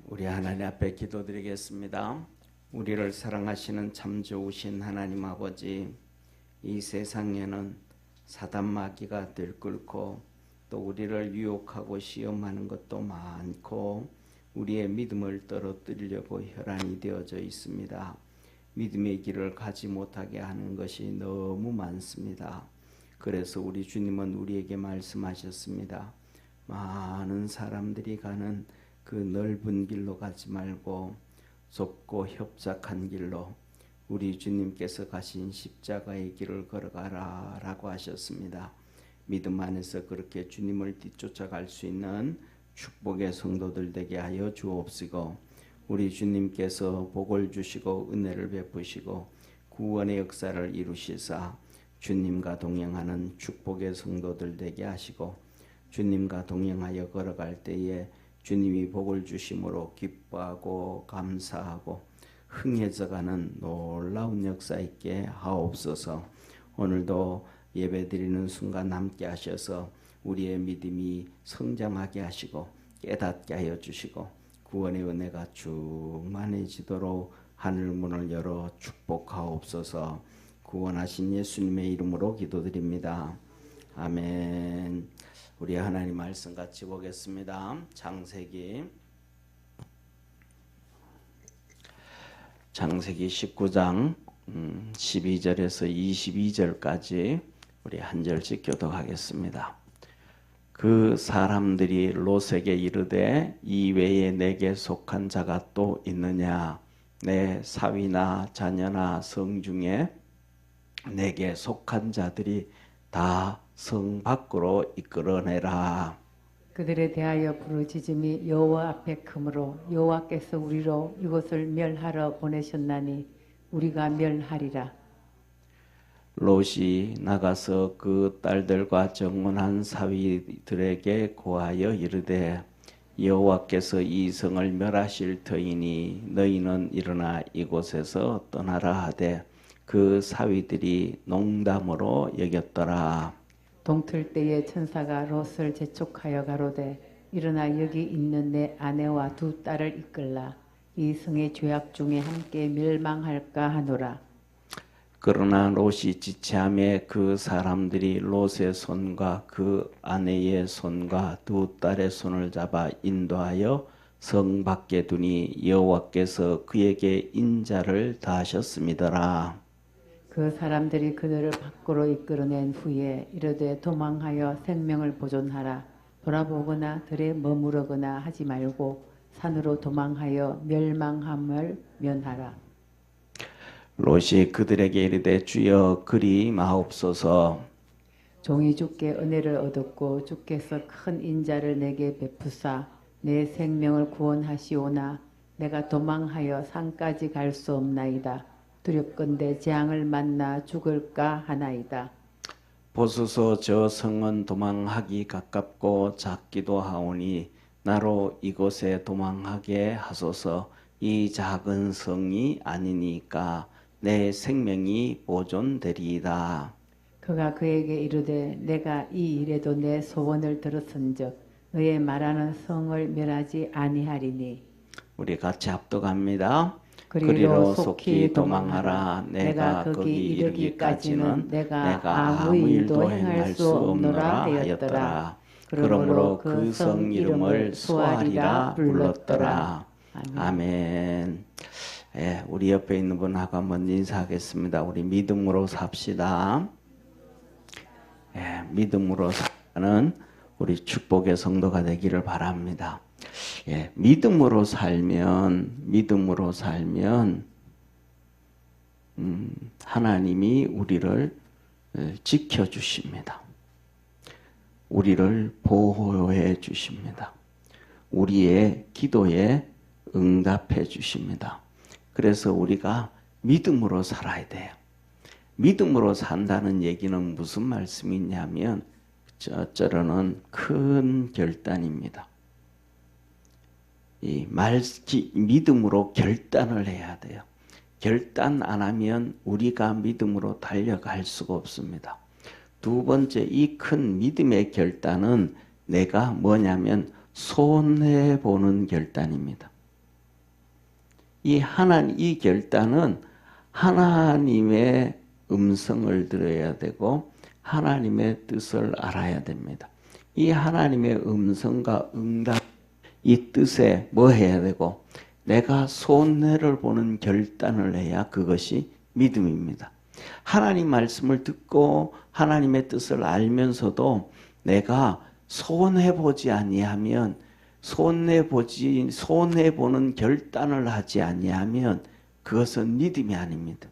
우리 하나님 앞에 기도드리겠습니다. 우리를 사랑하시는 참 좋으신 하나님 아버지, 이 세상에는 사단 마귀가 들끓고 또 우리를 유혹하고 시험하는 것도 많고 우리의 믿음을 떨어뜨리려고 혈안이 되어져 있습니다. 믿음의 길을 가지 못하게 하는 것이 너무 많습니다. 그래서 우리 주님은 우리에게 말씀하셨습니다. 많은 사람들이 가는 그 넓은 길로 가지 말고 좁고 협착한 길로 우리 주님께서 가신 십자가의 길을 걸어가라 라고 하셨습니다. 믿음 안에서 그렇게 주님을 뒤쫓아갈 수 있는 축복의 성도들 되게 하여 주옵시고, 우리 주님께서 복을 주시고 은혜를 베푸시고 구원의 역사를 이루시사 주님과 동행하는 축복의 성도들 되게 하시고, 주님과 동행하여 걸어갈 때에 주님이 복을 주심으로 기뻐하고 감사하고 흥해져가는 놀라운 역사 있게 하옵소서. 오늘도 예배드리는 순간 함께 하셔서 우리의 믿음이 성장하게 하시고 깨닫게 하여 주시고 구원의 은혜가 충만해지도록 하늘문을 열어 축복하옵소서. 구원하신 예수님의 이름으로 기도드립니다. 아멘. 우리 하나님 말씀 같이 보겠습니다. 창세기 19장 12절에서 22절까지 우리 한 절씩 교독하겠습니다. 그 사람들이 롯에게 이르되 이 외에 내게 속한 자가 또 있느냐? 내 사위나 자녀나 성 중에 내게 속한 자들이 다 성 밖으로 이끌어내라. 그들에 대하여 부르짖음이 여호와 앞에 크므로 여호와께서 우리로 이곳을 멸하러 보내셨나니 우리가 멸하리라. 롯이 나가서 그 딸들과 정혼한 사위들에게 고하여 이르되 여호와께서 이 성을 멸하실 터이니 너희는 일어나 이곳에서 떠나라 하되 그 사위들이 농담으로 여겼더라. 동틀 때에 천사가 롯을 재촉하여 가로되 일어나 여기 있는 내 아내와 두 딸을 이끌라. 이 성의 죄악 중에 함께 멸망할까 하노라. 그러나 롯이 지체함에 그 사람들이 롯의 손과 그 아내의 손과 두 딸의 손을 잡아 인도하여 성 밖에 두니 여호와께서 그에게 인자를 다하셨음이더라. 그 사람들이 그들을 밖으로 이끌어낸 후에 이르되 도망하여 생명을 보존하라. 돌아보거나 들에 머무르거나 하지 말고 산으로 도망하여 멸망함을 면하라. 롯이 그들에게 이르되 주여 그리 마옵소서. 종이 주께 은혜를 얻었고 주께서 큰 인자를 내게 베푸사 내 생명을 구원하시오나 내가 도망하여 산까지 갈 수 없나이다. 두렵건대 재앙을 만나 죽을까 하나이다. 보소서 저 성은 도망하기 가깝고 작기도 하오니 나로 이곳에 도망하게 하소서. 이 작은 성이 아니니까 내 생명이 보존되리이다. 그가 그에게 이르되 내가 이 일에도 내 소원을 들었은즉 너의 말하는 성을 멸하지 아니하리니. 우리 같이 합독합니다. 그리로 속히 도망하라. 내가 거기 이르기까지는 내가 아무 일도 행할 수 없노라 하였더라. 그러므로 그 성 이름을 수알이라 불렀더라. 아멘. 예, 우리 옆에 있는 분하고 한번 인사하겠습니다. 우리 믿음으로 삽시다. 예, 믿음으로 사는 우리 축복의 성도가 되기를 바랍니다. 예, 믿음으로 살면 하나님이 우리를 지켜주십니다. 우리를 보호해 주십니다. 우리의 기도에 응답해 주십니다. 그래서 우리가 믿음으로 살아야 돼요. 믿음으로 산다는 얘기는 무슨 말씀이냐면 저는 큰 결단입니다. 믿음으로 결단을 해야 돼요. 결단 안 하면 우리가 믿음으로 달려갈 수가 없습니다. 두 번째, 이 큰 믿음의 결단은 내가 뭐냐면 손해보는 결단입니다. 이 결단은 하나님의 음성을 들어야 되고 하나님의 뜻을 알아야 됩니다. 이 하나님의 음성과 응답, 이 뜻에 뭐 해야 되고 내가 손해를 보는 결단을 해야 그것이 믿음입니다. 하나님 말씀을 듣고 하나님의 뜻을 알면서도 내가 손해보지 아니하면 손해보는 결단을 하지 아니하면 그것은 믿음이 아닙니다.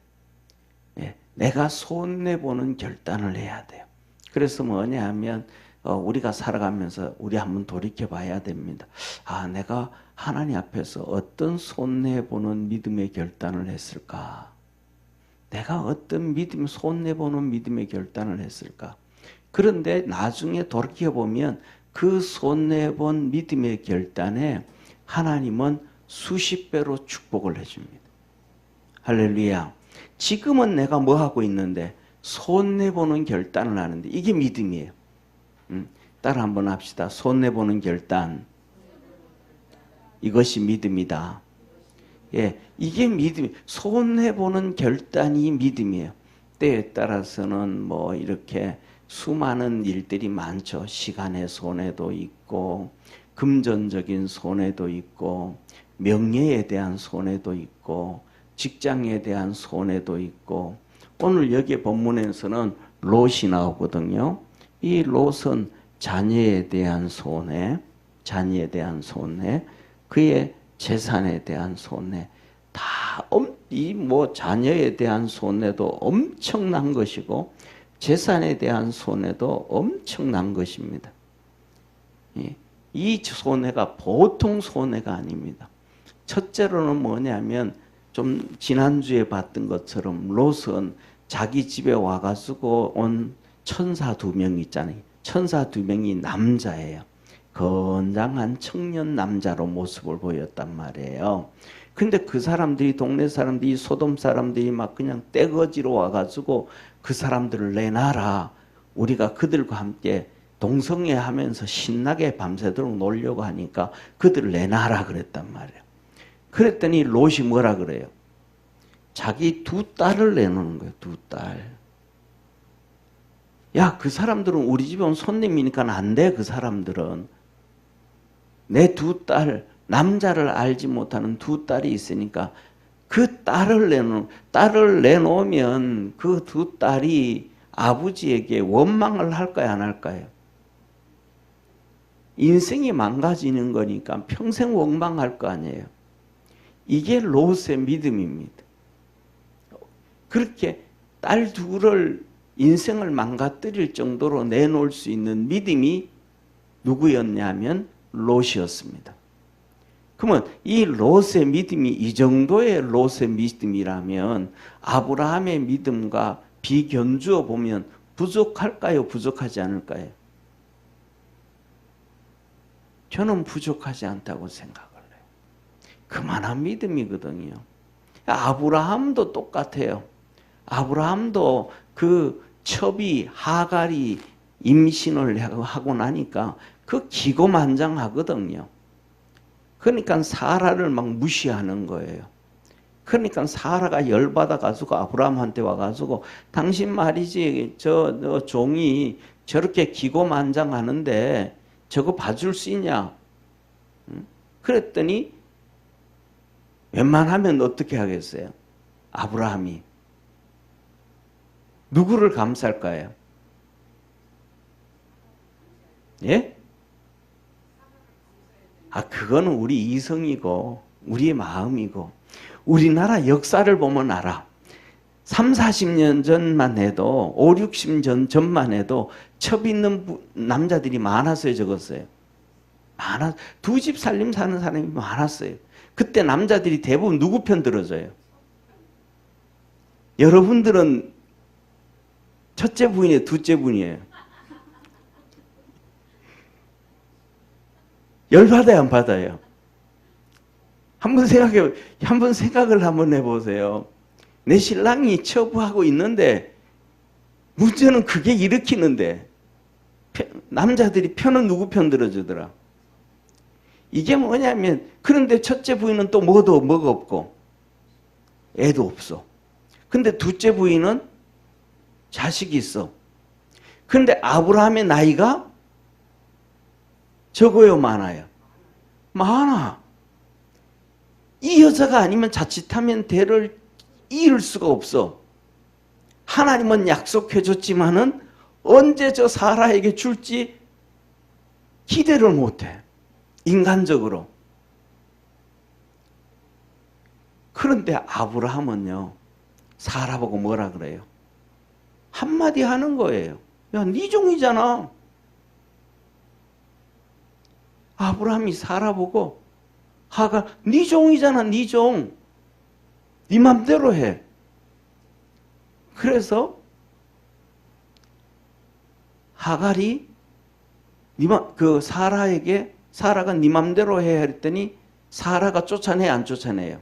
예, 내가 손해보는 결단을 해야 돼요. 그래서 뭐냐 하면 우리가 살아가면서 우리 한번 돌이켜 봐야 됩니다. 아, 내가 하나님 앞에서 어떤 손해보는 믿음의 결단을 했을까? 내가 어떤 손해보는 믿음의 결단을 했을까? 그런데 나중에 돌이켜보면 그 손해본 믿음의 결단에 하나님은 수십 배로 축복을 해줍니다. 할렐루야. 지금은 내가 뭐 하고 있는데 손해보는 결단을 하는데 이게 믿음이에요. 따라 한번 합시다. 손해보는 결단. 이것이 믿음이다. 예, 이게 믿음. 손해보는 결단이 믿음이에요. 때에 따라서는 뭐 이렇게 수많은 일들이 많죠. 시간의 손해도 있고, 금전적인 손해도 있고, 명예에 대한 손해도 있고, 직장에 대한 손해도 있고, 오늘 여기 본문에서는 롯이 나오거든요. 이 롯은 자녀에 대한 손해, 그의 재산에 대한 손해, 자녀에 대한 손해도 엄청난 것이고, 재산에 대한 손해도 엄청난 것입니다. 이 손해가 보통 손해가 아닙니다. 첫째로는 뭐냐면 좀 지난주에 봤던 것처럼 롯은 자기 집에 와가지고 온 천사 2명 있잖아요. 천사 2명이 남자예요. 건장한 청년 남자로 모습을 보였단 말이에요. 근데 그 사람들이, 동네 사람들이, 소돔 사람들이 막 그냥 떼거지로 와가지고 그 사람들을 내놔라. 우리가 그들과 함께 동성애 하면서 신나게 밤새도록 놀려고 하니까 그들을 내놔라 그랬단 말이에요. 그랬더니 롯이 뭐라 그래요? 자기 2딸을 내놓는 거예요. 2딸. 야, 그 사람들은 우리 집에 온 손님이니까 안 돼. 그 사람들은. 내 2딸, 남자를 알지 못하는 2딸이 있으니까 그 딸을 내놓으면 그 2딸이 아버지에게 원망을 할까요, 안 할까요? 인생이 망가지는 거니까 평생 원망할 거 아니에요. 이게 롯의 믿음입니다. 그렇게 딸 2를 인생을 망가뜨릴 정도로 내놓을 수 있는 믿음이 누구였냐면 롯이었습니다. 그러면 이 롯의 믿음이 이 정도의 롯의 믿음이라면 아브라함의 믿음과 비견주어 보면 부족할까요? 부족하지 않을까요? 저는 부족하지 않다고 생각을 해요. 그만한 믿음이거든요. 아브라함도 똑같아요. 아브라함도 그 첩이 하갈이 임신을 하고 나니까 그 기고만장하거든요. 그러니까 사라를 막 무시하는 거예요. 그러니까 사라가 열받아가지고 아브라함한테 와가지고 당신 말이지 저 종이 저렇게 기고만장하는데 저거 봐줄 수 있냐? 그랬더니 웬만하면 어떻게 하겠어요? 아브라함이 누구를 감쌀까요? 예? 그거는 우리 이성이고 우리의 마음이고 우리나라 역사를 보면 알아. 3, 40년 전만 해도 5, 60년 전만 해도 첩 있는 남자들이 많았어요, 적었어요. 두 집 살림 사는 사람이 많았어요. 그때 남자들이 대부분 누구 편 들어줘요? 여러분들은 첫째 부인이에요, 둘째 부인이에요? 열받아요, 안 받아요? 한번 생각을 한번 해보세요. 내 신랑이 처부하고 있는데 문제는 그게 일으키는데 남자들이 편은 누구 편 들어주더라? 이게 뭐냐면 그런데 첫째 부인은 또 뭐가 없고 애도 없어. 근데 둘째 부인은 자식이 있어. 근데 아브라함의 나이가 적어요, 많아요? 많아. 이 여자가 아니면 자칫하면 대를 이을 수가 없어. 하나님은 약속해 줬지만은 언제 저 사라에게 줄지 기대를 못해. 인간적으로. 그런데 아브라함은요, 사라 보고 뭐라 그래요? 한마디 하는 거예요. 야, 네 종이잖아. 아브라함이 사라 보고 하가 네 종이잖아, 네 종. 네 맘대로 해. 그래서 하갈이 그 사라에게 사라가 네 맘대로 해 했더니 사라가 쫓아내 안 쫓아내요?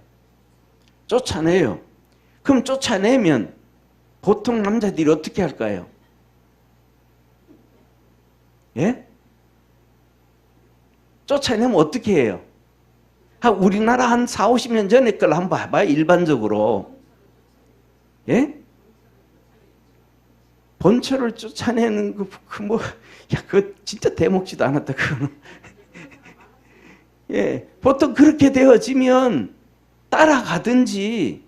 쫓아내요. 그럼 쫓아내면 보통 남자들이 어떻게 할까요? 예? 쫓아내면 어떻게 해요? 우리나라 한 4, 50년 전에 걸 한번 봐봐요. 일반적으로. 예? 본처를 쫓아내는 그거 진짜 대먹지도 않았다, 그거는. 예. 보통 그렇게 되어지면 따라가든지,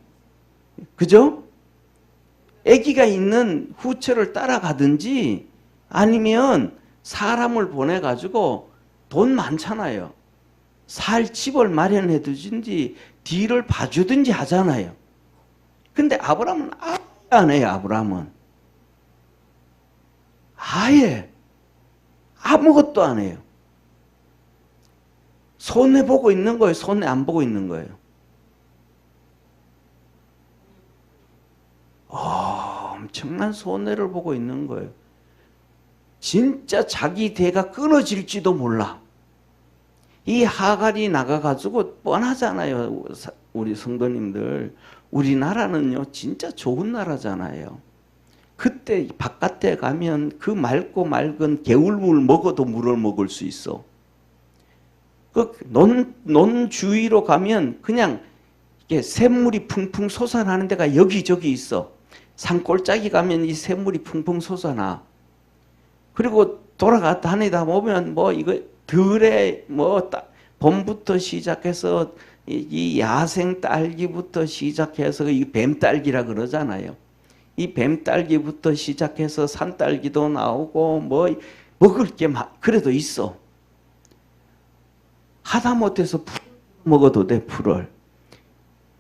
그죠? 아기가 있는 후처를 따라가든지, 아니면 사람을 보내가지고 돈 많잖아요. 살 집을 마련해 두든지, 뒤를 봐주든지 하잖아요. 근데 아브라함은 안 해요, 아브라함은. 아예 아무것도 안 해요. 손해 보고 있는 거예요? 손해 안 보고 있는 거예요? 엄청난 손해를 보고 있는 거예요. 진짜 자기 대가 끊어질지도 몰라. 이 하갈이 나가가지고 뻔하잖아요. 우리 성도님들. 우리나라는요, 진짜 좋은 나라잖아요. 그때 바깥에 가면 그 맑고 맑은 개울물 먹어도 물을 먹을 수 있어. 그 논 주위로 가면 그냥 이게 샘물이 풍풍 솟아나는 데가 여기저기 있어. 산골짜기 가면 이 샘물이 풍풍 솟아나. 그리고 다니다 보면 이거 들에 봄부터 시작해서 이 야생 딸기부터 시작해서 이 뱀딸기라 그러잖아요. 이 뱀딸기부터 시작해서 산딸기도 나오고 먹을 게 그래도 있어. 하다못해서 풀 먹어도 돼, 풀을.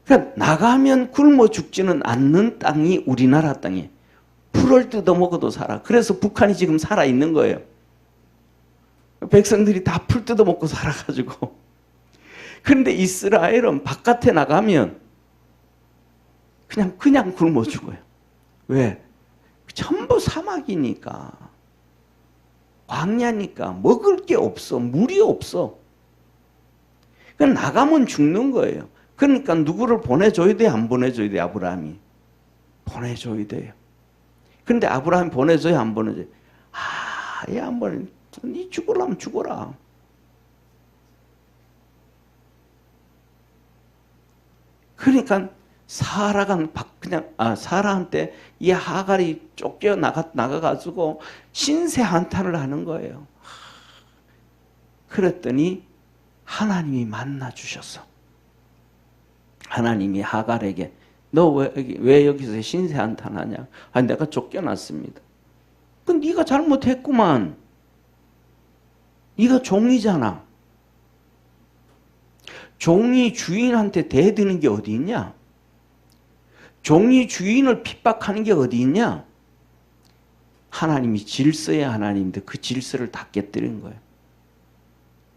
그러니까 나가면 굶어 죽지는 않는 땅이 우리나라 땅이에요. 풀을 뜯어 먹어도 살아. 그래서 북한이 지금 살아 있는 거예요. 백성들이 다 풀 뜯어 먹고 살아가지고. 그런데 이스라엘은 바깥에 나가면 그냥 굶어 죽어요. 왜? 전부 사막이니까. 광야니까 먹을 게 없어. 물이 없어. 그냥 나가면 죽는 거예요. 그러니까 누구를 보내줘야 돼? 안 보내줘야 돼? 아브라함이. 보내줘야 돼요. 근데 아브라함이 보내줘야 안 보내줘야 돼? 얘 안 보내. 니 죽으려면 죽어라. 그러니까 사라한테 이 하갈이 쫓겨 나가가지고 신세 한탄을 하는 거예요. 그랬더니 하나님이 만나 주셨어. 하나님이 하갈에게 너 왜 여기서 신세 한탄하냐? 내가 쫓겨났습니다. 그 네가 잘못했구만. 네가 종이잖아. 종이 주인한테 대드는 게 어디 있냐? 종이 주인을 핍박하는 게 어디 있냐? 하나님이 질서의 하나님인데 그 질서를 다 깨뜨린 거예요.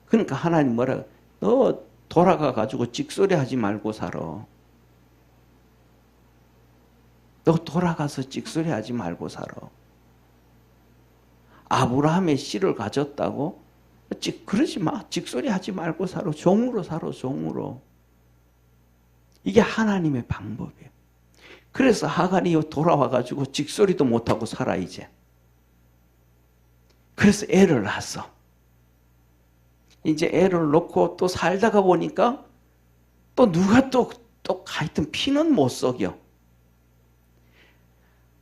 그러니까 하나님 너 돌아가가지고 찍소리 하지 말고 살아. 너 돌아가서 찍소리 하지 말고 살아. 아브라함의 씨를 가졌다고? 그러지 마. 찍소리 하지 말고 살아. 종으로 살아, 종으로. 이게 하나님의 방법이에요. 그래서 하갈이 돌아와가지고 찍소리도 못하고 살아, 이제. 그래서 애를 낳았어. 이제 애를 놓고 또 살다가 보니까 또 누가 또 또 하여튼 피는 못 속여.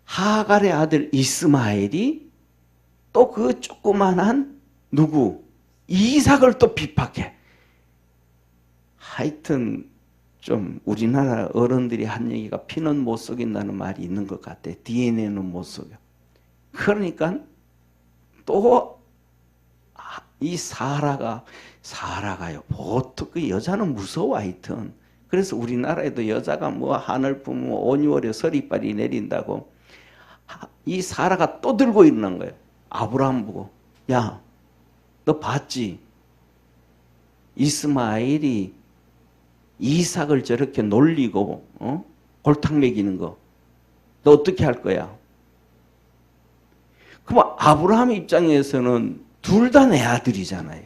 하갈의 아들 이스마엘이 또 그 조그만한 누구? 이삭을 또 핍박해. 하여튼 좀 우리나라 어른들이 한 얘기가 피는 못 속인다는 말이 있는 것 같아. DNA는 못 속여. 그러니까 또 이 사라가요. 보통 그 여자는 무서워 하여튼. 그래서 우리나라에도 여자가 뭐 하늘 품으면 온유월에 서리빨이 내린다고 이 사라가 또 들고 있는 거예요. 아브라함 보고 야, 너 봤지? 이스마엘이 이삭을 저렇게 놀리고 골탕 먹이는 거. 너 어떻게 할 거야? 그럼 아브라함 입장에서는 둘 다 내 아들이잖아요.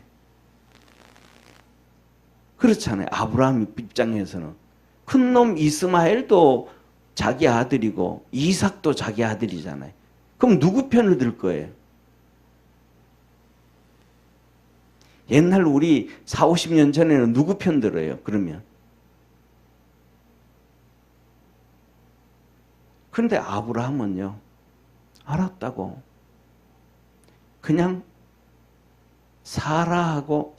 그렇잖아요. 아브라함 입장에서는. 큰 놈 이스마엘도 자기 아들이고 이삭도 자기 아들이잖아요. 그럼 누구 편을 들 거예요? 옛날 우리 40, 50년 전에는 누구 편 들어요? 그러면. 그런데 아브라함은요. 알았다고. 그냥 사라하고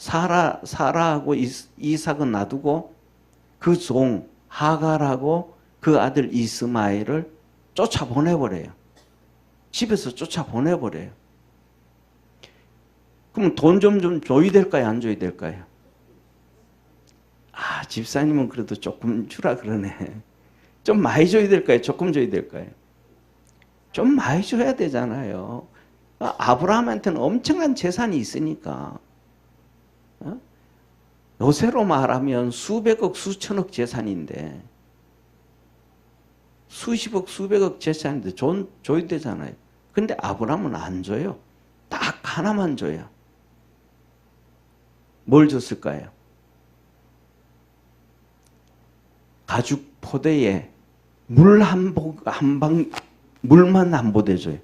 이삭은 놔두고 그 종 하갈하고 그 아들 이스마엘을 쫓아보내버려요. 집에서 쫓아보내버려요. 그럼 돈 좀 줘야 될까요? 안 줘야 될까요? 아, 집사님은 그래도 조금 주라 그러네. 좀 많이 줘야 될까요? 조금 줘야 될까요? 좀 많이 줘야 되잖아요. 아브라함한테는 엄청난 재산이 있으니까. 요새로 말하면 수백억, 수천억 재산인데 수십억, 수백억 재산인데 줘야 되잖아요. 근데 아브라함은 안 줘요. 딱 하나만 줘요. 뭘 줬을까요? 가죽 포대에 물만 한 보대 줘요.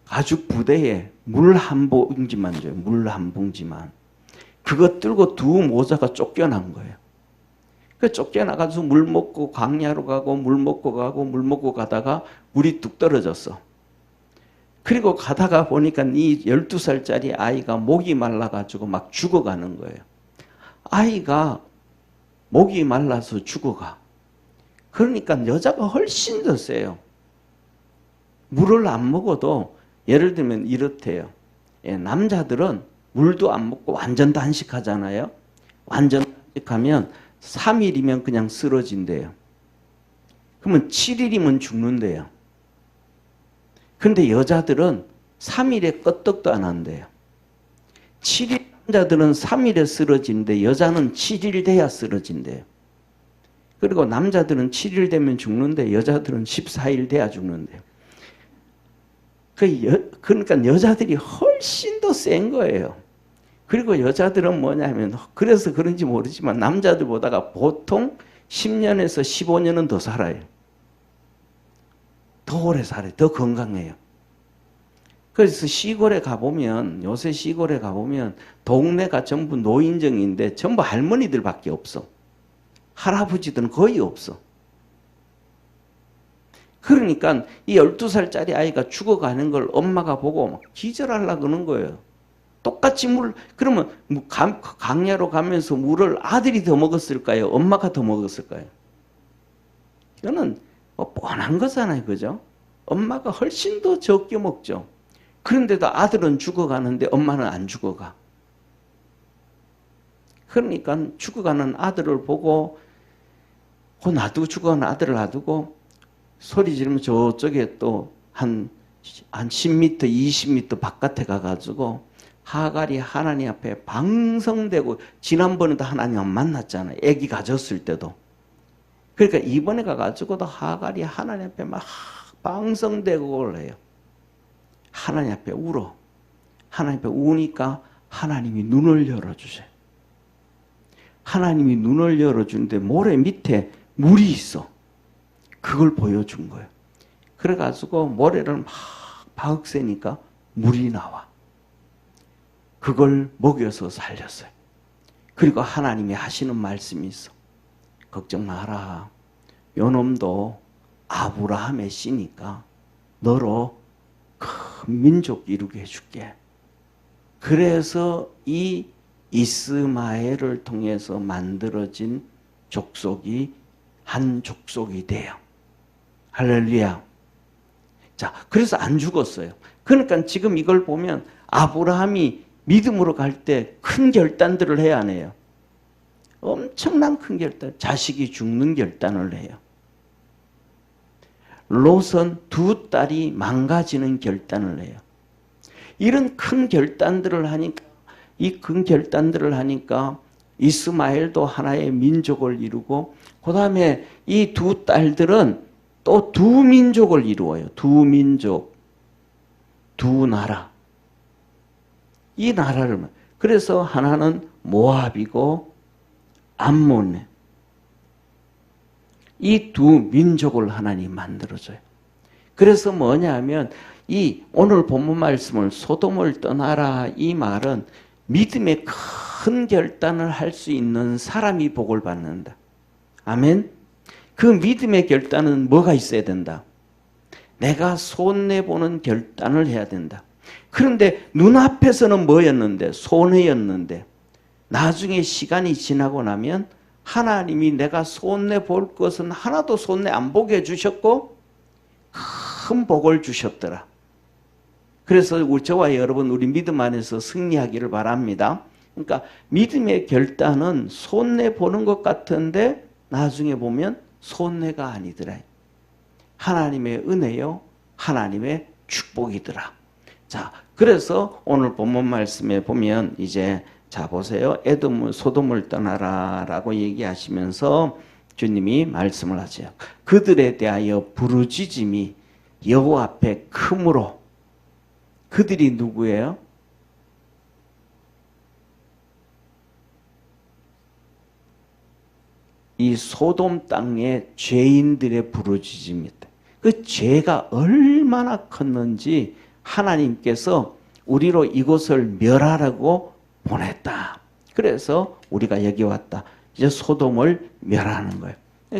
가죽 부대에 물 한 봉지만 줘요. 물 한 봉지만. 그거 들고 두 모자가 쫓겨난 거예요. 그 쫓겨나가지고 물 먹고 광야로 가고 물 먹고 가고 물 먹고 가다가 물이 뚝 떨어졌어. 그리고 가다가 보니까 이 12살짜리 아이가 목이 말라가지고 막 죽어가는 거예요. 아이가 목이 말라서 죽어가. 그러니까 여자가 훨씬 더 세요. 물을 안 먹어도 예를 들면 이렇대요. 남자들은 물도 안 먹고 완전 단식하잖아요. 완전 단식하면 3일이면 그냥 쓰러진대요. 그러면 7일이면 죽는데요. 근데 여자들은 3일에 끄떡도 안 한대요. 7일 남자들은 3일에 쓰러지는데 여자는 7일 돼야 쓰러진대요. 그리고 남자들은 7일 되면 죽는데 여자들은 14일 돼야 죽는데요. 그러니까 여자들이 훨씬 더 센 거예요. 그리고 여자들은 뭐냐면 그래서 그런지 모르지만 남자들보다가 보통 10년에서 15년은 더 살아요. 더 오래 살아요. 더 건강해요. 그래서 시골에 가보면 요새 시골에 가보면 동네가 전부 노인정인데 전부 할머니들밖에 없어. 할아버지들은 거의 없어. 그러니까 이 12살짜리 아이가 죽어가는 걸 엄마가 보고 막 기절하려고 그러는 거예요. 똑같이 그러면 강야로 가면서 물을 아들이 더 먹었을까요? 엄마가 더 먹었을까요? 이거는 뻔한 거잖아요. 그죠? 엄마가 훨씬 더 적게 먹죠. 그런데도 아들은 죽어가는데 엄마는 안 죽어가. 그러니까 죽어가는 아들을 보고 놔두고 죽어가는 아들을 놔두고 소리 지르면 저쪽에 또 한 10m, 20m 바깥에 가가지고 하갈이 하나님 앞에 방성되고 지난번에도 하나님 만났잖아요. 아기 가졌을 때도. 그러니까 이번에 가가지고도 하갈이 하나님 앞에 막 방성되고 그래요. 하나님 앞에 울어. 하나님 앞에 우니까 하나님이 눈을 열어주세요. 하나님이 눈을 열어주는데 모래 밑에 물이 있어. 그걸 보여준 거예요. 그래가지고 모래를 막 박세니까 물이 나와. 그걸 먹여서 살렸어요. 그리고 하나님이 하시는 말씀이 있어. 걱정 마라. 요 놈도 아브라함의 씨니까 너로 큰 민족 이루게 해줄게. 그래서 이 이스마엘을 통해서 만들어진 족속이 한 족속이 돼요. 할렐루야. 자, 그래서 안 죽었어요. 그러니까 지금 이걸 보면 아브라함이 믿음으로 갈 때 큰 결단들을 해야 하네요. 엄청난 큰 결단, 자식이 죽는 결단을 해요. 롯은 두 딸이 망가지는 결단을 해요. 이런 큰 결단들을 하니까, 이 큰 결단들을 하니까 이스마엘도 하나의 민족을 이루고, 그 다음에 이 두 딸들은 또 두 민족을 이루어요. 두 민족, 두 나라. 이 나라를, 그래서 하나는 모압이고 암몬, 이 두 민족을 하나님 만들어줘요. 그래서 뭐냐 하면 이 오늘 본문 말씀을 소돔을 떠나라 이 말은 믿음의 큰 결단을 할 수 있는 사람이 복을 받는다. 아멘. 그 믿음의 결단은 뭐가 있어야 된다? 내가 손해보는 결단을 해야 된다. 그런데 눈앞에서는 뭐였는데? 손해였는데 나중에 시간이 지나고 나면 하나님이 내가 손해볼 것은 하나도 손해 안 보게 해주셨고 큰 복을 주셨더라. 그래서 저와 여러분 우리 믿음 안에서 승리하기를 바랍니다. 그러니까 믿음의 결단은 손해보는 것 같은데 나중에 보면 손해가 아니더라. 하나님의 은혜요, 하나님의 축복이더라. 자, 그래서 오늘 본문 말씀에 보면 이제 자 보세요. 소돔을 떠나라라고 얘기하시면서 주님이 말씀을 하세요. 그들에 대하여 부르짖음이 여호와 앞에 크므로. 그들이 누구예요? 이 소돔 땅의 죄인들의 부르짖음이다. 그 죄가 얼마나 컸는지 하나님께서 우리로 이곳을 멸하라고 보냈다. 그래서 우리가 여기 왔다. 이제 소돔을 멸하는 거예요.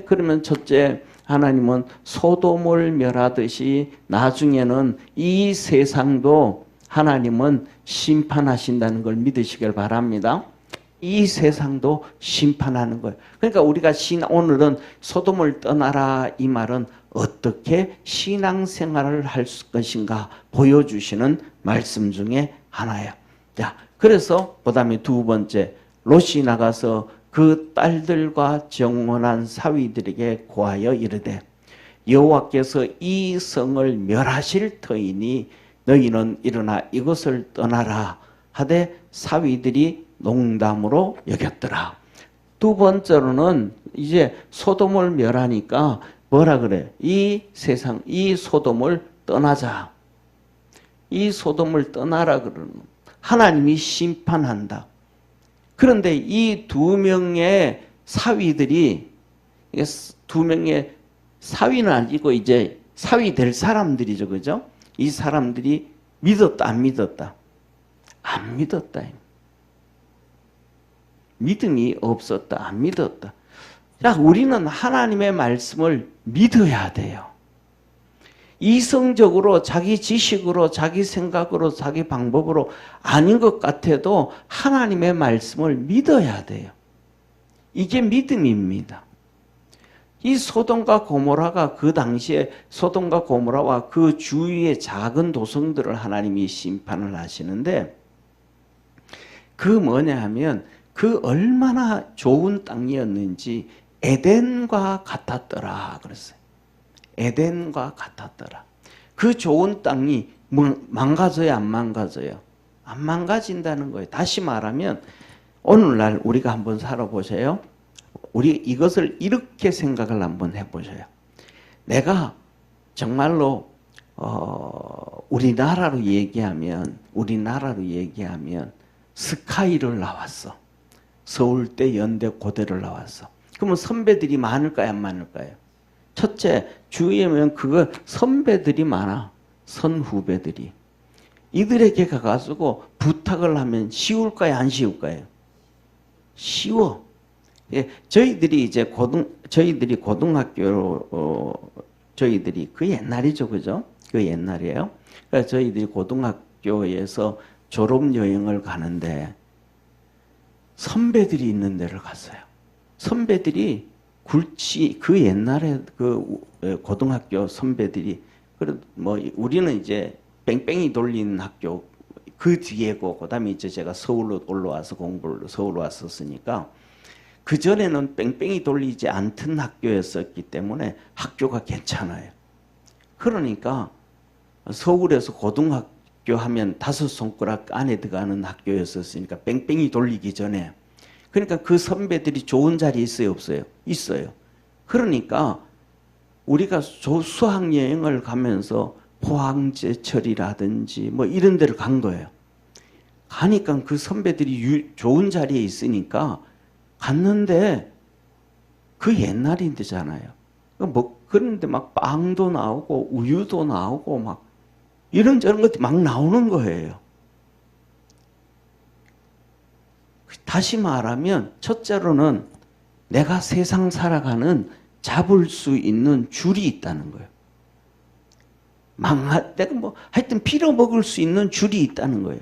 그러면 첫째, 하나님은 소돔을 멸하듯이 나중에는 이 세상도 하나님은 심판하신다는 걸 믿으시길 바랍니다. 이 세상도 심판하는 거예요. 그러니까 우리가 오늘은 소돔을 떠나라 이 말은 어떻게 신앙생활을 할 것인가 보여주시는 말씀 중에 하나예요. 자, 그래서 그다음에 두 번째, 롯이 나가서 그 딸들과 정혼한 사위들에게 고하여 이르되 여호와께서 이 성을 멸하실 터이니 너희는 일어나 이것을 떠나라 하되 사위들이 농담으로 여겼더라. 두 번째로는 이제 소돔을 멸하니까 뭐라 그래? 이 세상, 이 소돔을 떠나자. 이 소돔을 떠나라 그러는 하나님이 심판한다. 그런데 이 두 명의 사위들이, 두 명의 사위는 아니고 이제 사위 될 사람들이죠. 그죠? 이 사람들이 믿었다, 안 믿었다? 안 믿었다. 믿음이 없었다, 안 믿었다. 자, 우리는 하나님의 말씀을 믿어야 돼요. 이성적으로 자기 지식으로 자기 생각으로 자기 방법으로 아닌 것 같아도 하나님의 말씀을 믿어야 돼요. 이게 믿음입니다. 이 소돔과 고모라가 그 당시에 소돔과 고모라와 그 주위의 작은 도성들을 하나님이 심판을 하시는데 그 뭐냐 하면 그 얼마나 좋은 땅이었는지 에덴과 같았더라 그랬어요. 에덴과 같았더라. 그 좋은 땅이 망가져요, 안 망가져요? 안 망가진다는 거예요. 다시 말하면 오늘날 우리가 한번 살아보세요. 우리 이것을 이렇게 생각을 한번 해보세요. 내가 정말로 우리나라로 얘기하면 스카이를 나왔어. 서울대, 연대, 고대를 나왔어. 그러면 선배들이 많을까요, 안 많을까요? 첫째, 주위에 보면 그거 선배들이 많아. 선후배들이. 이들에게 가가지고 부탁을 하면 쉬울까요, 안 쉬울까요? 쉬워. 예, 저희들이 이제 저희들이 고등학교, 저희들이 그 옛날이죠, 그죠? 그 옛날이에요. 그래서 저희들이 고등학교에서 졸업여행을 가는데 선배들이 있는 데를 갔어요. 선배들이 그 옛날에 그 고등학교 선배들이, 그래도 뭐 우리는 이제 뺑뺑이 돌리는 학교 그 뒤에고, 그 다음에 이제 제가 서울로 올라와서 공부를 서울 왔었으니까, 그 전에는 뺑뺑이 돌리지 않던 학교였었기 때문에 학교가 괜찮아요. 그러니까 서울에서 고등학교 하면 5손가락 안에 들어가는 학교였었으니까 뺑뺑이 돌리기 전에, 그러니까 그 선배들이 좋은 자리 있어요, 없어요? 있어요. 그러니까 우리가 수학여행을 가면서 포항제철이라든지 뭐 이런 데를 간 거예요. 가니까 그 선배들이 좋은 자리에 있으니까 갔는데 그 옛날인데잖아요. 뭐 그런데 막 빵도 나오고 우유도 나오고 막 이런저런 것들이 막 나오는 거예요. 다시 말하면 첫째로는 내가 세상 살아가는 잡을 수 있는 줄이 있다는 거예요. 내가 뭐 하여튼 빌어먹을 수 있는 줄이 있다는 거예요.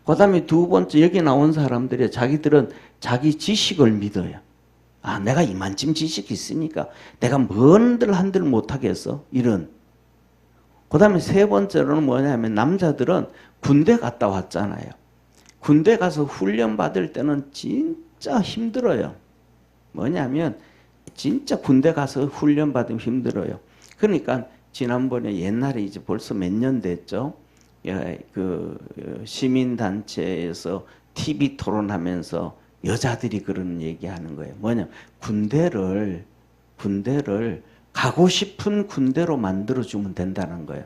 그 다음에 두 번째, 여기 나온 사람들이 자기들은 자기 지식을 믿어요. 아, 내가 이만큼 지식이 있으니까 내가 뭔들 한들 못하겠어, 이런. 그 다음에 세 번째로는 뭐냐면 남자들은 군대 갔다 왔잖아요. 군대 가서 훈련 받을 때는 진짜 힘들어요. 뭐냐면 진짜 군대 가서 훈련 받으면 힘들어요. 그러니까 지난번에 옛날에 이제 벌써 몇 년 됐죠. 그 시민단체에서 TV 토론하면서 여자들이 그런 얘기하는 거예요. 뭐냐, 군대를 가고 싶은 군대로 만들어주면 된다는 거예요.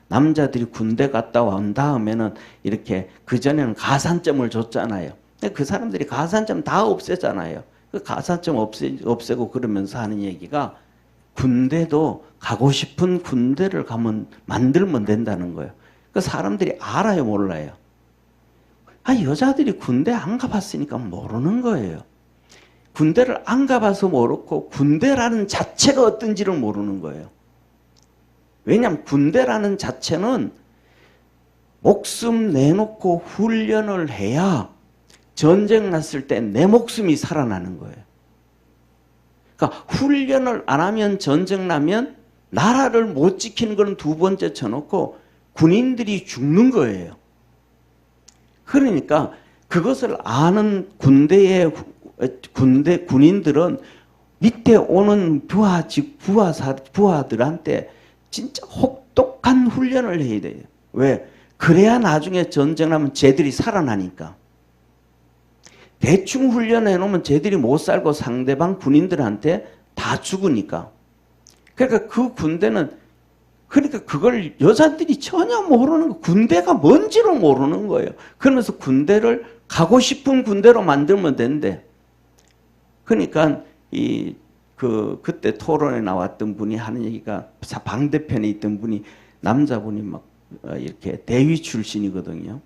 남자들이 군대 갔다 온 다음에는 이렇게, 그전에는 가산점을 줬잖아요. 근데 그 사람들이 가산점 다 없애잖아요. 그 가산점 없애고 그러면서 하는 얘기가, 군대도 가고 싶은 군대를 만들면 된다는 거예요. 그 사람들이 알아요, 몰라요? 여자들이 군대 안 가봤으니까 모르는 거예요. 군대를 안 가봐서 모르고 군대라는 자체가 어떤지를 모르는 거예요. 왜냐하면 군대라는 자체는 목숨 내놓고 훈련을 해야 전쟁 났을 때 내 목숨이 살아나는 거예요. 그러니까 훈련을 안 하면, 전쟁 나면 나라를 못 지키는 건 두 번째 쳐놓고 군인들이 죽는 거예요. 그러니까 그것을 아는 군인들은 밑에 오는 부하들한테 진짜 혹독한 훈련을 해야 돼요. 왜? 그래야 나중에 전쟁 나면 쟤들이 살아나니까. 대충 훈련해 놓으면 쟤들이 못 살고 상대방 군인들한테 다 죽으니까. 그러니까 그 군대는, 그러니까 그걸 여자들이 전혀 모르는 거, 군대가 뭔지를 모르는 거예요. 그러면서 군대를 가고 싶은 군대로 만들면 된대. 그러니까 그때 토론에 나왔던 분이 하는 얘기가, 방대편에 있던 분이, 남자분이 막 이렇게 대위 출신이거든요.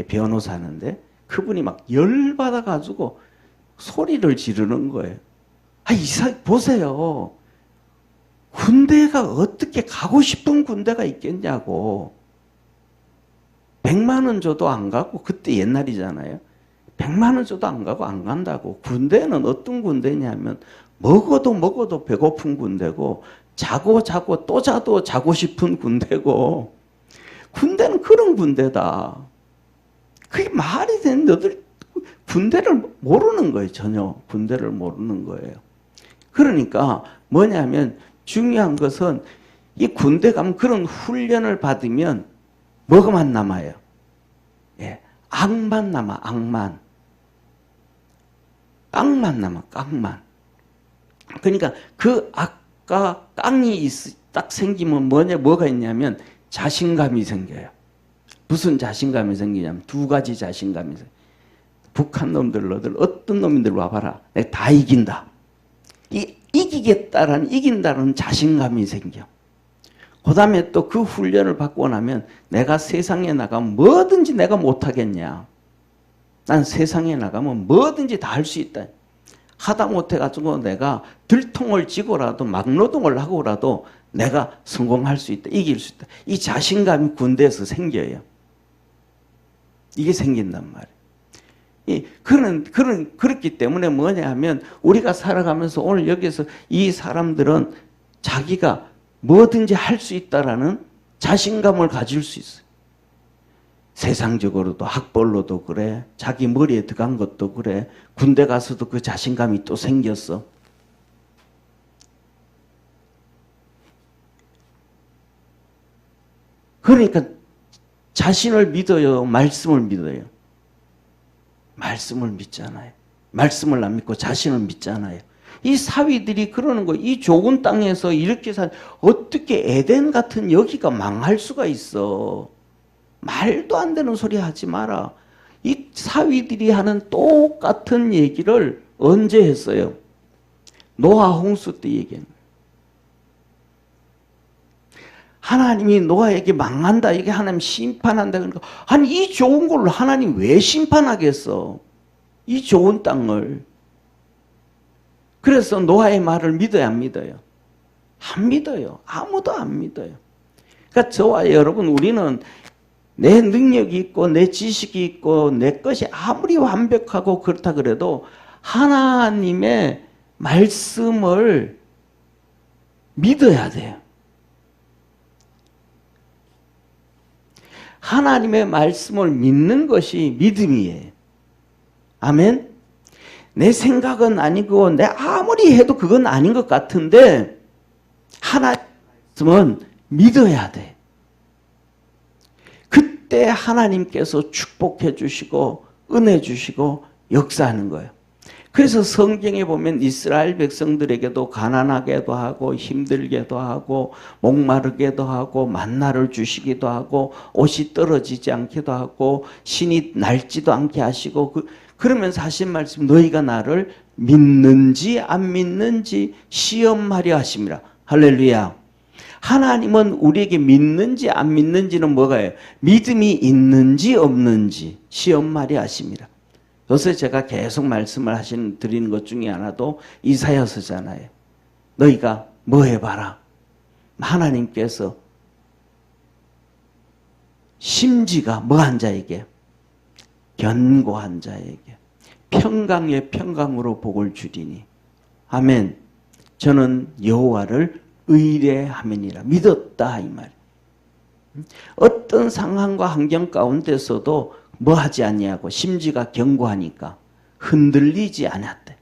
변호사인데 그분이 막 열받아가지고 소리를 지르는 거예요. 보세요. 군대가 어떻게 가고 싶은 군대가 있겠냐고. 100만 원 줘도 안 가고, 그때 옛날이잖아요. 100만 원 줘도 안 가고 안 간다고. 군대는 어떤 군대냐면 먹어도 배고픈 군대고, 자고 또 자도 자고 싶은 군대고, 군대는 그런 군대다. 그게 말이 되는, 너들 군대를 모르는 거예요. 전혀 군대를 모르는 거예요. 그러니까 뭐냐면 중요한 것은, 이 군대 가면 그런 훈련을 받으면 뭐가만 남아요? 악만 남아, 악만. 깡만 남아, 깡만. 그러니까 그 악과 깡이 딱 생기면 뭐가 있냐면 자신감이 생겨요. 무슨 자신감이 생기냐면 두 가지 자신감이 생겨요. 북한 놈들, 너들 어떤 놈들 와봐라. 내가 다 이긴다. 이긴다는 자신감이 생겨. 그 다음에 또 그 훈련을 받고 나면 내가 세상에 나가면 뭐든지 내가 못하겠냐. 난 세상에 나가면 뭐든지 다 할 수 있다. 하다못해가지고 내가 들통을 지고라도 막노동을 하고라도 내가 성공할 수 있다, 이길 수 있다. 이 자신감이 군대에서 생겨요. 이게 생긴단 말이에요. 그렇기 때문에 뭐냐 하면 우리가 살아가면서 오늘 여기서 이 사람들은 자기가 뭐든지 할 수 있다라는 자신감을 가질 수 있어요. 세상적으로도 학벌로도 그래, 자기 머리에 들어간 것도 그래, 군대 가서도 그 자신감이 또 생겼어. 그러니까 자신을 믿어요, 말씀을 믿어요? 말씀을 믿잖아요. 말씀을 안 믿고 자신을 믿잖아요. 이 사위들이 그러는 거예요. 이 좋은 땅에서 이렇게 어떻게 에덴 같은 여기가 망할 수가 있어. 말도 안 되는 소리 하지 마라. 이 사위들이 하는 똑같은 얘기를 언제 했어요? 노아 홍수 때 얘기한 거예요. 하나님이 노아에게 망한다, 이게 하나님 심판한다. 그러니까 아니 이 좋은 걸로 하나님 왜 심판하겠어? 이 좋은 땅을. 그래서 노아의 말을 믿어야 안 믿어요? 안 믿어요. 아무도 안 믿어요. 그러니까 저와 여러분, 우리는 내 능력이 있고 내 지식이 있고 내 것이 아무리 완벽하고 그렇다 그래도 하나님의 말씀을 믿어야 돼요. 하나님의 말씀을 믿는 것이 믿음이에요. 아멘? 내 생각은 아니고 내 아무리 해도 그건 아닌 것 같은데 하나님의 말씀은 믿어야 돼. 그때 하나님께서 축복해 주시고 은혜 주시고 역사하는 거예요. 그래서 성경에 보면 이스라엘 백성들에게도 가난하게도 하고 힘들게도 하고 목마르게도 하고 만나를 주시기도 하고 옷이 떨어지지 않기도 하고 신이 낡지도 않게 하시고 그러면서 하신 말씀, 너희가 나를 믿는지 안 믿는지 시험하려 하심이라. 할렐루야. 하나님은 우리에게 믿는지 안 믿는지는 뭐가요? 믿음이 있는지 없는지 시험하려 하심이라. 요새 제가 계속 말씀을 드리는 것 중에 하나도 이사야서잖아요. 너희가 뭐 해봐라. 하나님께서 심지가 뭐한 자에게? 견고한 자에게 평강의 평강으로 복을 주리니. 아멘. 저는 여호와를 의뢰하면이라. 믿었다 이 말. 어떤 상황과 환경 가운데서도 뭐 하지 않냐고, 심지가 견고하니까 흔들리지 않았대.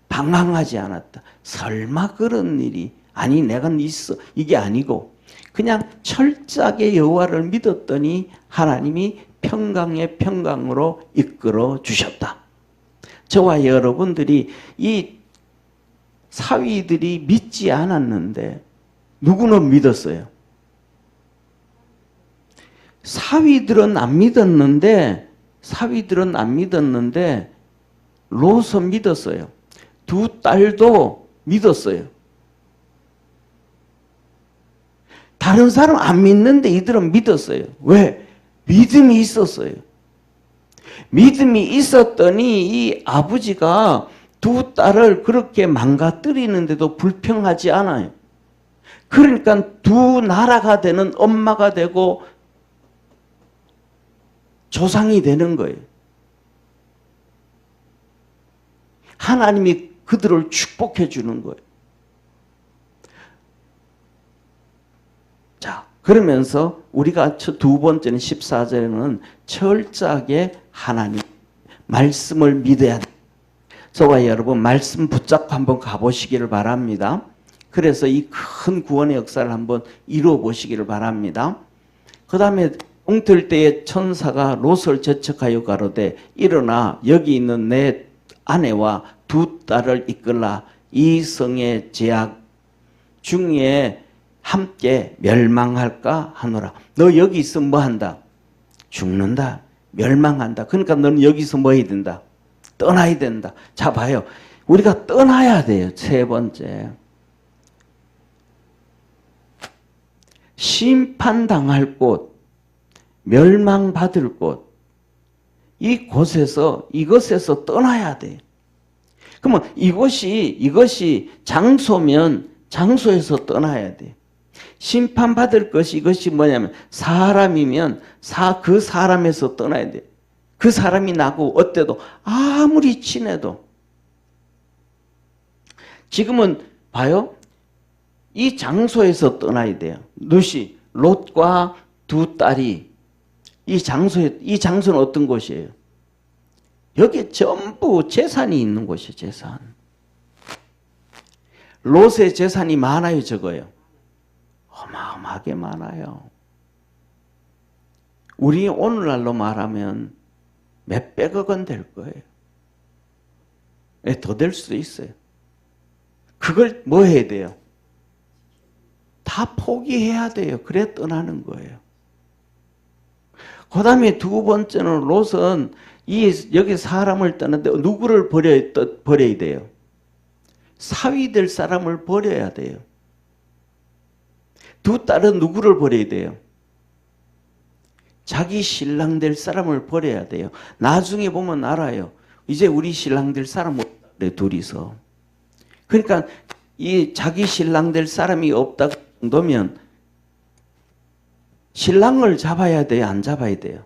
방황하지 않았다. 설마 그런 일이 아니 내가 있어, 이게 아니고 그냥 철저하게 여호와를 믿었더니 하나님이 평강의 평강으로 이끌어 주셨다. 저와 여러분들이 이 사위들이 믿지 않았는데 누구는 믿었어요? 사위들은 안 믿었는데 롯은 믿었어요. 두 딸도 믿었어요. 다른 사람 안 믿는데 이들은 믿었어요. 왜? 믿음이 있었어요. 믿음이 있었더니 이 아버지가 두 딸을 그렇게 망가뜨리는데도 불평하지 않아요. 그러니까 두 나라가 되는 엄마가 되고 조상이 되는 거예요. 하나님이 그들을 축복해 주는 거예요. 자, 그러면서 우리가 두 번째는 14절에는 철저하게 하나님 말씀을 믿어야 돼. 저와 여러분 말씀 붙잡고 한번 가보시기를 바랍니다. 그래서 이 큰 구원의 역사를 한번 이루어 보시기를 바랍니다. 그 다음에 웅틀 때에 천사가 롯을 재촉하여 가로되 일어나 여기 있는 내 아내와 두 딸을 이끌라. 이 성의 제약 중에 함께 멸망할까 하노라. 너 여기 있으면 뭐 한다? 죽는다. 멸망한다. 그러니까 너는 여기서 뭐 해야 된다? 떠나야 된다. 자, 봐요. 우리가 떠나야 돼요. 세 번째. 심판당할 곳, 멸망받을 곳, 이곳에서, 이것에서 떠나야 돼. 그러면 이것이 장소면 장소에서 떠나야 돼. 심판받을 것이 이것이 뭐냐면 사람이면 그 사람에서 떠나야 돼. 그 사람이 나고 어때도 아무리 친해도. 지금은 봐요. 이 장소에서 떠나야 돼요. 롯과 두 딸이 이 장소는 어떤 곳이에요? 여기에 전부 재산이 있는 곳이에요. 재산. 롯의 재산이 많아요, 적어요? 어마어마하게 많아요. 우리 오늘날로 말하면 몇백억 원 될 거예요. 더 될 수도 있어요. 그걸 뭐 해야 돼요? 다 포기해야 돼요. 그래 떠나는 거예요. 그 다음에 두 번째는 롯은 여기 사람을 떠나는데 누구를 버려야 돼요? 사위 될 사람을 버려야 돼요. 두 딸은 누구를 버려야 돼요? 자기 신랑 될 사람을 버려야 돼요. 나중에 보면 알아요. 이제 우리 신랑 될 사람 없다, 둘이서. 그러니까 이 자기 신랑 될 사람이 없다 정도면 신랑을 잡아야 돼요? 안 잡아야 돼요?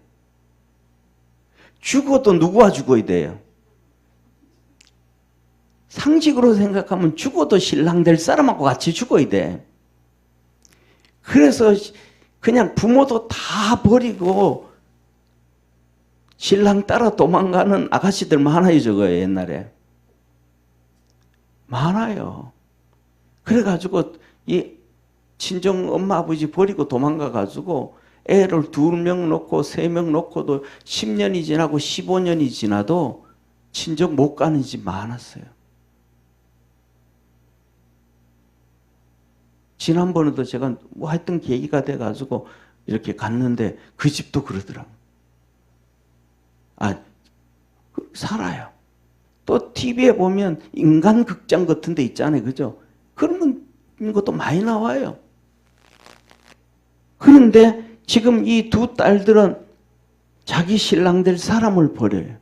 죽어도 누구와 죽어야 돼요? 상식으로 생각하면 죽어도 신랑 될 사람하고 같이 죽어야 돼. 그래서 그냥 부모도 다 버리고 신랑 따라 도망가는 아가씨들 많아요, 저거요, 옛날에. 많아요. 그래가지고 이 친정 엄마 아버지 버리고 도망가가지고 애를 2명 놓고 3명 놓고도 10년이 지나고 15년이 지나도 친정 못 가는 집 많았어요. 지난번에도 제가 뭐 하여튼 계기가 돼가지고 이렇게 갔는데 그 집도 그러더라고요. 살아요. 또 TV에 보면 인간극장 같은 데 있잖아요. 그죠? 그런 것도 많이 나와요. 그런데 지금 이 두 딸들은 자기 신랑 될 사람을 버려요.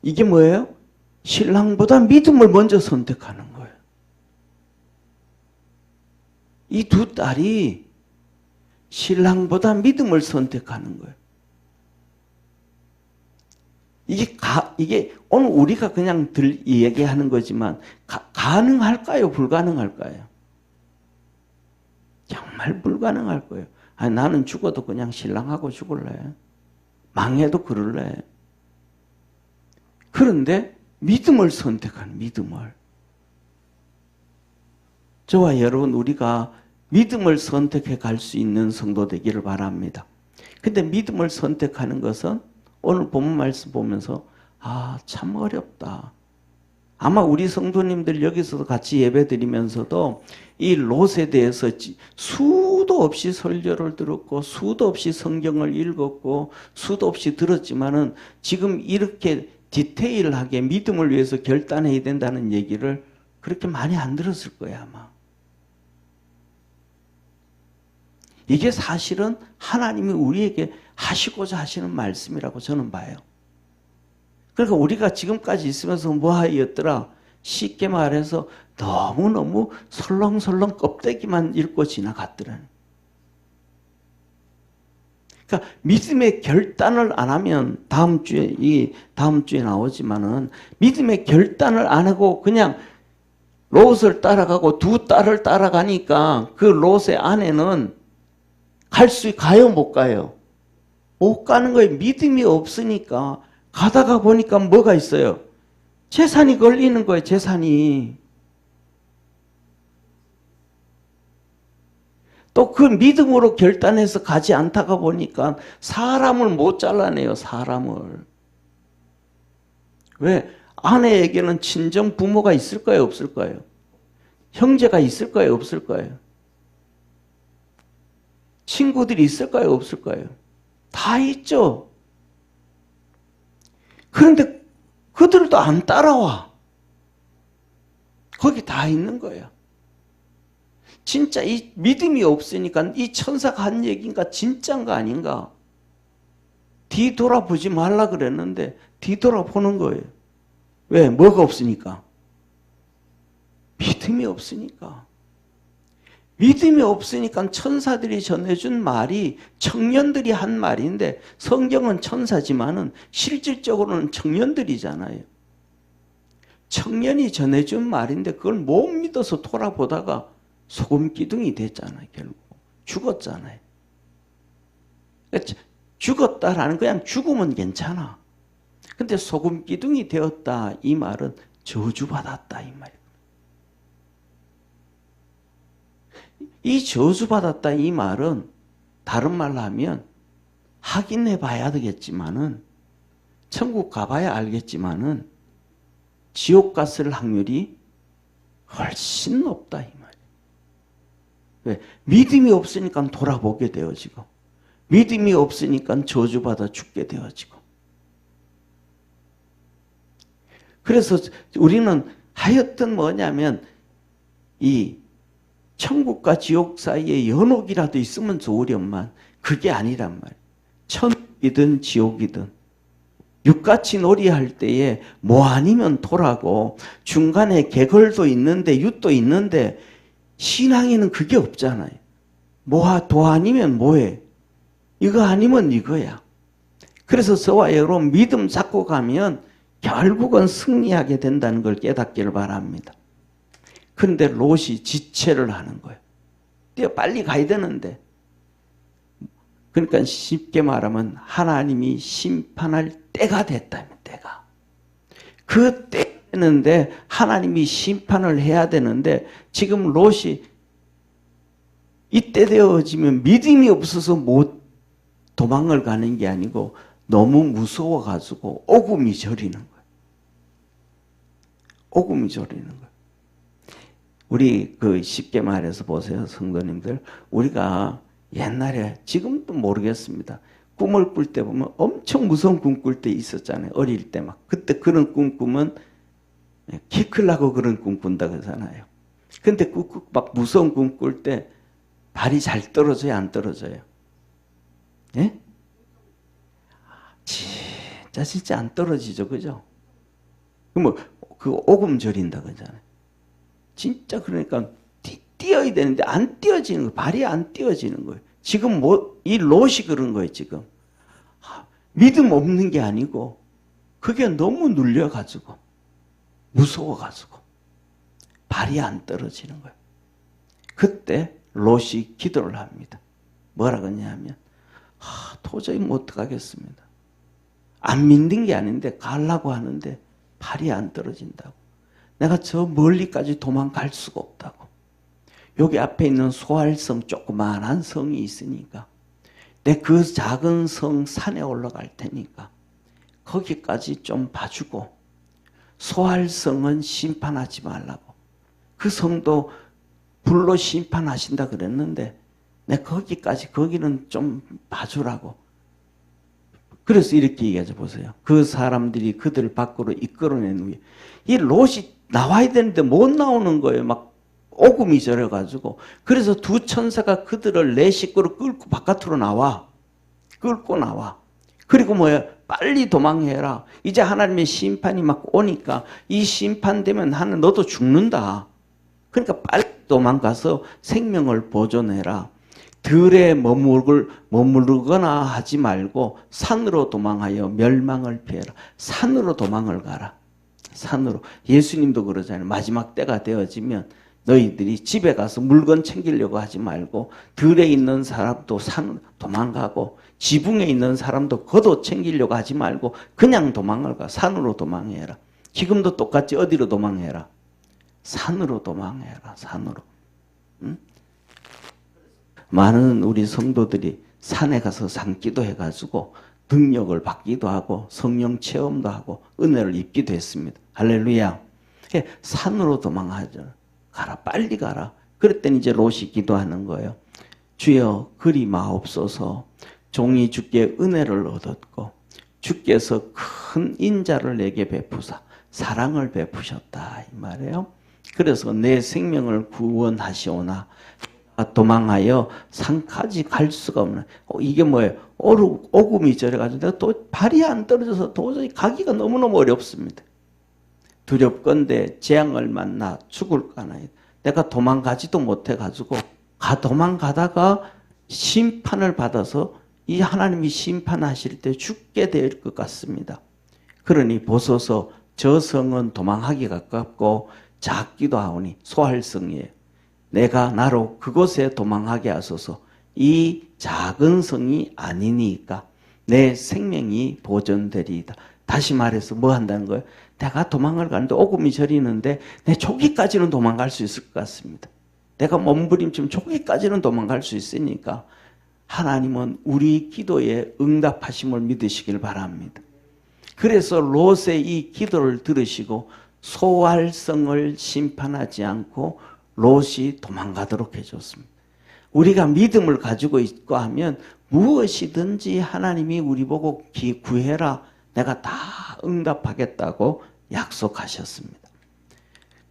이게 뭐예요? 신랑보다 믿음을 먼저 선택하는 거예요. 이 두 딸이 신랑보다 믿음을 선택하는 거예요. 이게 오늘 우리가 그냥 얘기하는 거지만 가능할까요? 불가능할까요? 정말 불가능할 거예요. 나는 죽어도 그냥 신랑하고 죽을래. 망해도 그럴래. 그런데 믿음을 선택하는 믿음을. 저와 여러분 우리가 믿음을 선택해 갈 수 있는 성도 되기를 바랍니다. 근데 믿음을 선택하는 것은 오늘 본문 말씀 보면서 참 어렵다. 아마 우리 성도님들 여기서도 같이 예배 드리면서도 이 롯에 대해서 수도 없이 설교를 들었고 수도 없이 성경을 읽었고 수도 없이 들었지만은 지금 이렇게 디테일하게 믿음을 위해서 결단해야 된다는 얘기를 그렇게 많이 안 들었을 거예요, 아마. 이게 사실은 하나님이 우리에게 하시고자 하시는 말씀이라고 저는 봐요. 그러니까 우리가 지금까지 있으면서 뭐 하였더라? 쉽게 말해서 너무너무 설렁설렁 껍데기만 읽고 지나갔더라는. 그러니까 믿음의 결단을 안 하면 다음 주에 나오지만은 믿음의 결단을 안 하고 그냥 롯을 따라가고 두 딸을 따라가니까 그 롯의 아내는 가요, 못 가요? 못 가는 거예요. 믿음이 없으니까. 가다가 보니까 뭐가 있어요? 재산이 걸리는 거예요, 재산이. 또 그 믿음으로 결단해서 가지 않다가 보니까 사람을 못 잘라내요, 사람을. 왜? 아내에게는 친정 부모가 있을 거예요, 없을 거예요? 형제가 있을 거예요, 없을 거예요? 친구들이 있을까요? 없을까요? 다 있죠. 그런데 그들도 안 따라와. 거기 다 있는 거예요. 진짜 이 믿음이 없으니까 이 천사가 한 얘기인가 진짜인가 아닌가 뒤돌아보지 말라 그랬는데 뒤돌아보는 거예요. 왜? 뭐가 없으니까? 믿음이 없으니까. 믿음이 없으니까 천사들이 전해준 말이 청년들이 한 말인데 성경은 천사지만은 실질적으로는 청년들이잖아요. 청년이 전해준 말인데 그걸 못 믿어서 돌아보다가 소금 기둥이 됐잖아요. 결국 죽었잖아요. 죽었다라는 그냥 죽으면 괜찮아. 근데 소금 기둥이 되었다 이 말은 저주받았다 이 말이에요. 이 저주받았다 이 말은 다른 말로 하면 확인해 봐야 되겠지만은 천국 가봐야 알겠지만은 지옥 갔을 확률이 훨씬 높다 이 말이에요. 왜? 믿음이 없으니까 돌아보게 되어지고 믿음이 없으니까 저주받아 죽게 되어지고 그래서 우리는 하여튼 뭐냐면 이 천국과 지옥 사이에 연옥이라도 있으면 좋으련만 그게 아니란 말이에요. 천국이든 지옥이든 육같이 놀이할 때에 뭐 아니면 도라고 중간에 개걸도 있는데 윷도 있는데 신앙에는 그게 없잖아요. 도 아니면 뭐해? 이거 아니면 이거야. 그래서 저와 여러분 믿음 잡고 가면 결국은 승리하게 된다는 걸 깨닫기를 바랍니다. 그런데 롯이 지체를 하는 거예요. 뛰어 빨리 가야 되는데. 그러니까 쉽게 말하면 하나님이 심판할 때가 됐다면 때가. 그 때는데 하나님이 심판을 해야 되는데 지금 롯이 이때 되어지면 믿음이 없어서 못 도망을 가는 게 아니고 너무 무서워가지고 오금이 저리는 거예요. 오금이 저리는 거예요. 우리 쉽게 말해서 보세요, 성도님들. 우리가 옛날에 지금도 모르겠습니다. 꿈을 꿀 때 보면 엄청 무서운 꿈 꿀 때 있었잖아요. 어릴 때 막. 그때 그런 꿈 꾸면 키 크려고 그런 꿈 꾼다고 하잖아요. 근데 막 무서운 꿈 꿀 때 발이 잘 떨어져요, 안 떨어져요? 예? 진짜 안 떨어지죠, 그죠? 그 오금 저린다 그러잖아요. 진짜 그러니까 뛰어야 되는데 안 뛰어지는 거예요. 발이 안 뛰어지는 거예요. 지금 이 롯이 그런 거예요, 지금. 믿음 없는 게 아니고 그게 너무 눌려가지고 무서워가지고 발이 안 떨어지는 거예요. 그때 롯이 기도를 합니다. 뭐라 그러냐면 도저히 못 가겠습니다. 안 믿는 게 아닌데 가려고 하는데 발이 안 떨어진다고. 내가 저 멀리까지 도망갈 수가 없다고. 여기 앞에 있는 소알성 조그만한 성이 있으니까 내 그 작은 성 산에 올라갈 테니까 거기까지 좀 봐주고 소알성은 심판하지 말라고. 그 성도 불로 심판하신다 그랬는데 내 거기는 좀 봐주라고. 그래서 이렇게 얘기하죠. 보세요. 그 사람들이 그들을 밖으로 이끌어낸 후에 이 롯이 나와야 되는데 못 나오는 거예요. 막 오금이 저려가지고. 그래서 두 천사가 그들을 내 식구로 끌고 바깥으로 나와. 끌고 나와. 그리고 뭐야? 빨리 도망해라. 이제 하나님의 심판이 막 오니까 이 심판되면 하는 너도 죽는다. 그러니까 빨리 도망가서 생명을 보존해라. 들에 머무르거나 하지 말고 산으로 도망하여 멸망을 피해라. 산으로 도망을 가라. 산으로. 예수님도 그러잖아요. 마지막 때가 되어지면 너희들이 집에 가서 물건 챙기려고 하지 말고 들에 있는 사람도 산으로 도망가고 지붕에 있는 사람도 겉옷 챙기려고 하지 말고 그냥 도망을 가. 산으로 도망해라. 지금도 똑같이 어디로 도망해라? 산으로 도망해라. 산으로. 응? 많은 우리 성도들이 산에 가서 산기도 해가지고 능력을 받기도 하고 성령 체험도 하고 은혜를 입기도 했습니다. 할렐루야. 산으로 도망하죠. 가라, 빨리 가라. 그랬더니 이제 롯이 기도하는 거예요. 주여 그리 마옵소서. 종이 주께 은혜를 얻었고 주께서 큰 인자를 내게 베푸사 사랑을 베푸셨다 이 말이에요. 그래서 내 생명을 구원하시오나 도망하여 산까지 갈 수가 없는. 이게 뭐예요? 오금이 저래가지고 내가 또 발이 안 떨어져서 도저히 가기가 너무너무 어렵습니다. 두렵건대 재앙을 만나 죽을까나이다. 내가 도망가지도 못해가지고 도망가다가 심판을 받아서 이 하나님이 심판하실 때 죽게 될 것 같습니다. 그러니 보소서 저 성은 도망하기 가깝고 작기도 하오니 소할성이에요. 내가 나로 그곳에 도망하게 하소서. 이 작은 성이 아니니까 내 생명이 보존되리이다. 다시 말해서 뭐 한다는 거예요? 내가 도망을 가는데 오금이 저리는데 내 조기까지는 도망갈 수 있을 것 같습니다. 내가 몸부림치면 조기까지는 도망갈 수 있으니까 하나님은 우리 기도에 응답하심을 믿으시길 바랍니다. 그래서 롯의 이 기도를 들으시고 소활성을 심판하지 않고 롯이 도망가도록 해줬습니다. 우리가 믿음을 가지고 있고 하면 무엇이든지 하나님이 우리 보고 구해라. 내가 다 응답하겠다고 약속하셨습니다.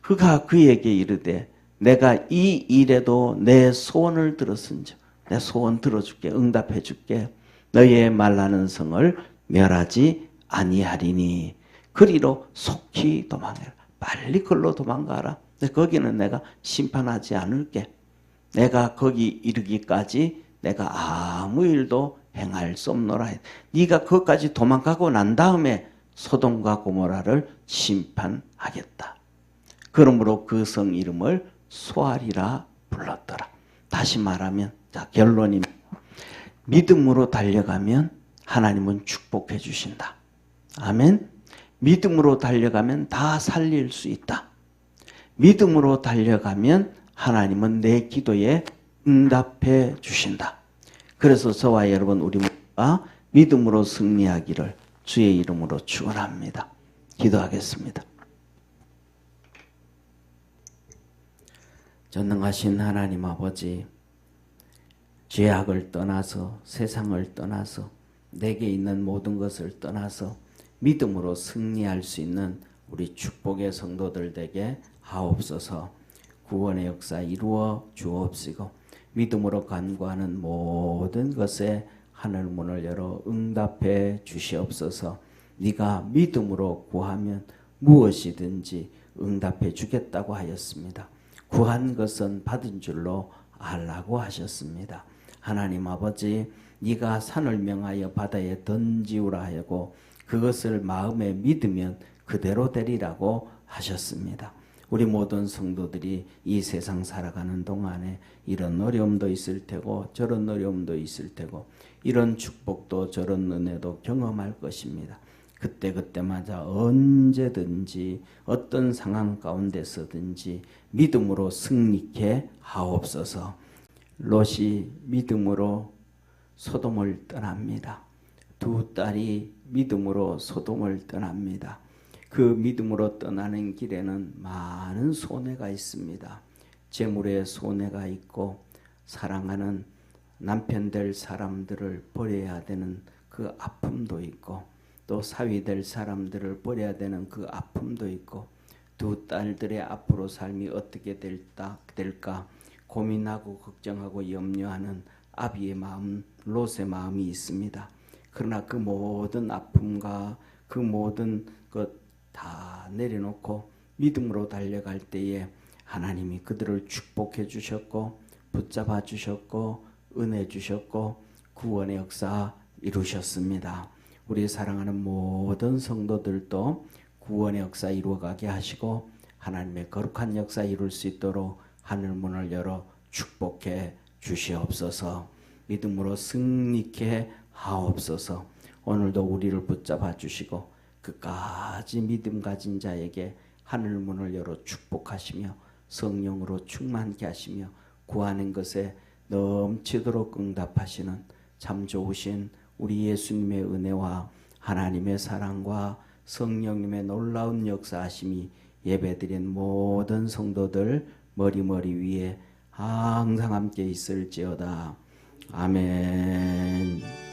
그가 그에게 이르되 내가 이 일에도 내 소원을 들었은즉 내 소원 들어줄게. 응답해줄게. 너희의 말하는 성을 멸하지 아니하리니 그리로 속히 도망해라. 빨리 걸로 도망가라. 거기는 내가 심판하지 않을게. 내가 거기 이르기까지 내가 아무 일도 행할 수 없노라. 네가 거기까지 도망가고 난 다음에 소돔과 고모라를 심판하겠다. 그러므로 그 성 이름을 소알이라 불렀더라. 다시 말하면 자 결론입니다. 믿음으로 달려가면 하나님은 축복해 주신다. 아멘. 믿음으로 달려가면 다 살릴 수 있다. 믿음으로 달려가면 하나님은 내 기도에 응답해 주신다. 그래서 저와 여러분 우리 모두가 믿음으로 승리하기를 주의 이름으로 축원합니다. 기도하겠습니다. 전능하신 하나님 아버지, 죄악을 떠나서 세상을 떠나서 내게 있는 모든 것을 떠나서 믿음으로 승리할 수 있는 우리 축복의 성도들 되게 하옵소서. 구원의 역사 이루어 주옵시고 믿음으로 간구하는 모든 것에 하늘 문을 열어 응답해 주시옵소서. 네가 믿음으로 구하면 무엇이든지 응답해 주겠다고 하였습니다. 구한 것은 받은 줄로 알라고 하셨습니다. 하나님 아버지, 네가 산을 명하여 바다에 던지우라 하고 그것을 마음에 믿으면 그대로 되리라고 하셨습니다. 우리 모든 성도들이 이 세상 살아가는 동안에 이런 어려움도 있을 테고 저런 어려움도 있을 테고 이런 축복도 저런 은혜도 경험할 것입니다. 그때그때마다 언제든지 어떤 상황 가운데서든지 믿음으로 승리케 하옵소서. 롯이 믿음으로 소돔을 떠납니다. 두 딸이 믿음으로 소돔을 떠납니다. 그 믿음으로 떠나는 길에는 많은 손해가 있습니다. 재물의 손해가 있고 사랑하는 남편 될 사람들을 버려야 되는 그 아픔도 있고 또 사위 될 사람들을 버려야 되는 그 아픔도 있고 두 딸들의 앞으로 삶이 어떻게 될까 고민하고 걱정하고 염려하는 아비의 마음, 롯의 마음이 있습니다. 그러나 그 모든 아픔과 그 모든 것 다 내려놓고 믿음으로 달려갈 때에 하나님이 그들을 축복해 주셨고 붙잡아 주셨고 은혜 주셨고 구원의 역사 이루셨습니다. 우리 사랑하는 모든 성도들도 구원의 역사 이루어가게 하시고 하나님의 거룩한 역사 이룰 수 있도록 하늘문을 열어 축복해 주시옵소서. 믿음으로 승리케 하옵소서. 오늘도 우리를 붙잡아 주시고 끝까지 믿음 가진 자에게 하늘문을 열어 축복하시며 성령으로 충만케 하시며 구하는 것에 넘치도록 응답하시는 참 좋으신 우리 예수님의 은혜와 하나님의 사랑과 성령님의 놀라운 역사하심이 예배드린 모든 성도들 머리 위에 항상 함께 있을지어다. 아멘.